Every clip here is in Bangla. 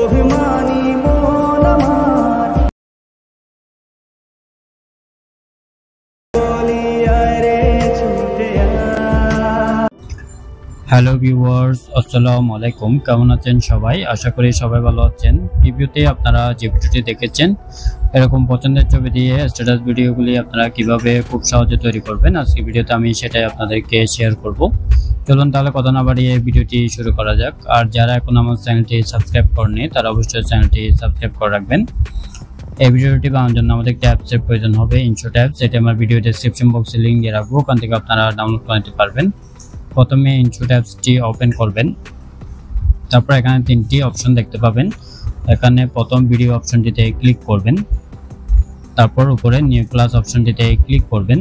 অভিমানী মন আমার হ্যালো ভিউয়ার্স, আসসালামু আলাইকুম। কেমন আছেন সবাই? আশা করি সবাই ভালো আছেন। ভিডিওতে আপনারা যে ভিডিওটি দেখেছেন এরকম পছন্দের ছবি দিয়ে স্ট্যাটাস ভিডিওগুলি আপনারা কিভাবে খুব সহজে তৈরি করবেন, আজকে ভিডিওতে আমি সেটাই আপনাদেরকে শেয়ার করব। চলুন তাহলে কথা না বাড়িয়ে ভিডিওটি শুরু করা যাক। আর যারা এখন আমার চ্যানেলটি সাবস্ক্রাইব করেনি তারা অবশ্যই চ্যানেলটি সাবস্ক্রাইব করে রাখবেন। এই ভিডিওটি বানানোর জন্য আমাদের একটা অ্যাপসের প্রয়োজন হবে, ইনশট অ্যাপস। এটা আমার ভিডিও ডেসক্রিপশন বক্সে লিংক দিয়ে রাখবো, ওখান থেকে আপনারা ডাউনলোড করে নিতে পারবেন। প্রথমে ইনশট অ্যাপসটি ওপেন করবেন, তারপর এখানে তিনটি অপশন দেখতে পাবেন। এখানে প্রথম ভিডিও অপশনটিতে ক্লিক করবেন, তারপর উপরে নিউ ক্লাস অপশনটিতে ক্লিক করবেন,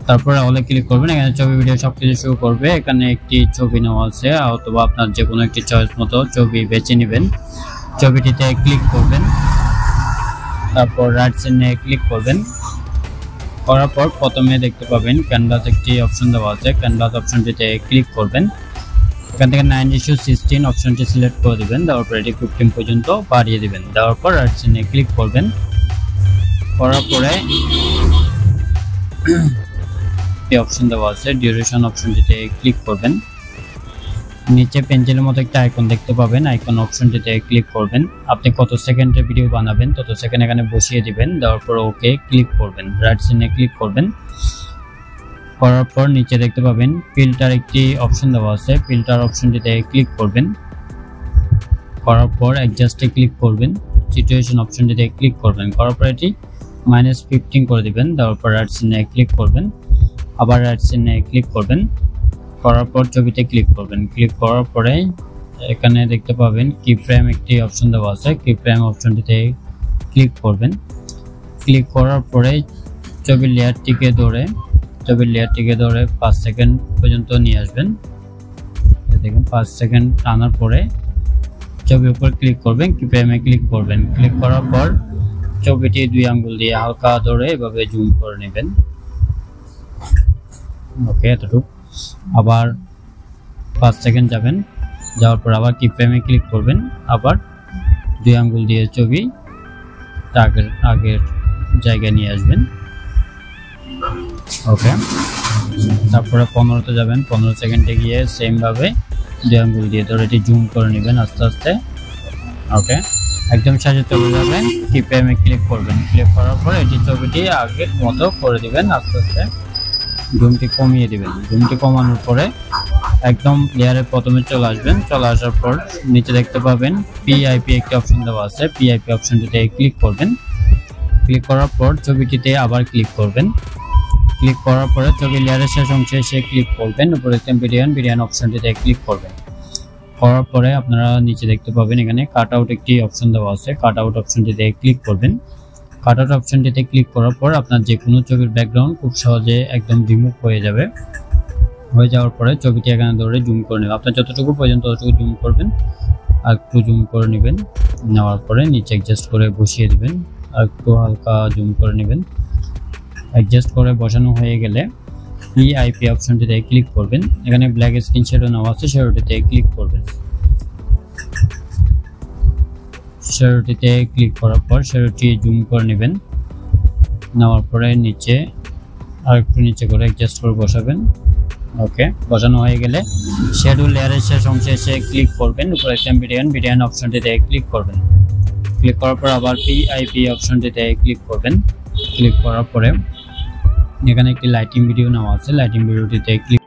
তারপর অলে ক্লিক করবেন। এখানে ছবি ভিডিও সবকিছু শুরু করবে। এখানে একটি ছবি নেওয়া আছে, অথবা আপনার যে কোনো একটি চয়েস মতো ছবি বেছে নেবেন। ছবিটিতে ক্লিক করবেন, তারপর রাইট সাইডে ক্লিক করবেন। করার পর প্রথমে দেখতে পাবেন ক্যানভাস একটি অপশন দেওয়া আছে, ক্যানভাস অপশনটিতে ক্লিক করবেন। এখান থেকে 9:16 অপশনটি সিলেক্ট করে দিবেন, দেওয়ার পর এটি 15 পর্যন্ত বাড়িয়ে দিবেন। দেওয়ার পর রাইট সাইডে ক্লিক করবেন। করার পরে এই অপশন দেওয়া আছে, ডিউরেশন অপশনটিতে ক্লিক করবেন। নিচে পেন্সিলের মতো একটা আইকন দেখতে পাবেন, আইকন অপশনটিতে ক্লিক করবেন। আপনি কত সেকেন্ডের ভিডিও বানাবেন তত সেকেন্ড এখানে বসিয়ে দিবেন। দেওয়ার পর ওকে ক্লিক করবেন, রাইট সাইডে ক্লিক করবেন। করার পর নিচে দেখতে পাবেন ফিল্টার একটি অপশন দেওয়া আছে, ফিল্টার অপশনটিতে ক্লিক করবেন। করার পর অ্যাডজাস্টে ক্লিক করবেন, সিচুয়েশন অপশনটিতে ক্লিক করবেন। করার পর এটি -15 করে দিবেন। দেওয়ার পর রাইট সাইডে ক্লিক করবেন, আবার রাইট সাইডে ক্লিক করবেন। করার পর ছবিতে ক্লিক করবেন। ক্লিক করার পরে এখানে দেখতে পাবেন কি ফ্রেম একটি অপশন দেওয়া আছে, কি ফ্রেম অপশনটিতে ক্লিক করবেন। ক্লিক করার পরে ছবির লেয়ারটিকে ধরে 5 সেকেন্ড পর্যন্ত নিয়ে আসবেন। দেখুন 5 সেকেন্ড আনার পরে ছবির উপর ক্লিক করবেন, কি ফ্রেমে ক্লিক করবেন। ক্লিক করার পর ছবিটি 2 আঙ্গুল দিয়ে হালকা ধরে এভাবে জুম করে নেবেন। ওকে, এতটুকু। আবার 5 সেকেন্ড যাবেন, যাওয়ার পর আবার কি ফ্রেমে ক্লিক করবেন, আবার 2 আঙ্গুল দিয়ে ছবি আগের জায়গায় নিয়ে আসবেন। ওকে, তারপরে 15তে যাবেন, 15 সেকেন্ডে গিয়ে সেম ভাবে 2 আঙ্গুল দিয়ে ধরে এটি জুম করে নেবেন আস্তে আস্তে। ওকে, একদম শেষে চলে যাবেন, কি ফ্রেমে ক্লিক করবেন। ক্লিক করার পর এটি ছবিটি আগের মতো করে দিবেন, আস্তে আস্তে জুমটি কমিয়ে দিবেন। জুমটি কমানোর পরে একদম লেয়ারের প্রথমে চলে আসবেন। চলে আসার পর নিচে দেখতে পাবেন পিআইপি একটি অপশন দেওয়া আছে, পিআইপি অপশনটিতে ক্লিক করবেন। ক্লিক করার পর ছবিটিতে আবার ক্লিক করবেন। ক্লিক করার পরে ছবি লেয়ারের শেষ অংশে এসে ক্লিক করবেন, উপরে বিরিয়ান অপশনটিতে ক্লিক করবেন। করার পরে আপনারা নিচে দেখতে পাবেন এখানে কাট আউট একটি অপশন দেওয়া আছে, কাট আউট অপশনটিতে ক্লিক করবেন। কাট আউট অপশনটিতে ক্লিক করার পর আপনার যে কোনো ছবির ব্যাকগ্রাউন্ড খুব সহজে একদম রিমুভ হয়ে যাবে। হয়ে যাওয়ার পরে ছবিটি এখানে ধরে জুম করে নেবেন। আপনার যতটুকু প্রয়োজন ততটুকু জুম করবেন, আর একটু জুম করে নেবেন। নেওয়ার পরে নিচে অ্যাডজাস্ট করে বসিয়ে দিবেন, আর একটু হালকা জুম করে নেবেন। অ্যাডজাস্ট করে বসানো হয়ে গেলে পিআইপি অপশনটিতে ক্লিক করবেন। এখানে ব্ল্যাক স্ক্রিন শ্যাডো নেওয়া আছে, শ্যাডোটিতে ক্লিক করবেন। শ্যাডোটিতে ক্লিক করার পর শ্যাডোটি জুম করে নেবেন। নেওয়ার পরে নিচে আর একটু নিচে করে অ্যাডজাস্ট করে বসাবেন। ওকে, বসানো হয়ে গেলে শ্যাডো লেয়ারের শেষ অংশে এসে ক্লিক করবেন, উপরে বিরিয়ান অপশনটিতে ক্লিক করবেন। ক্লিক করার পর আবার পিআইপি অপশনটিতে ক্লিক করবেন। ক্লিক করার পরে এখানে একটি লাইটিং ভিডিও নেওয়া আছে, লাইটিং ভিডিওটিতে ক্লিক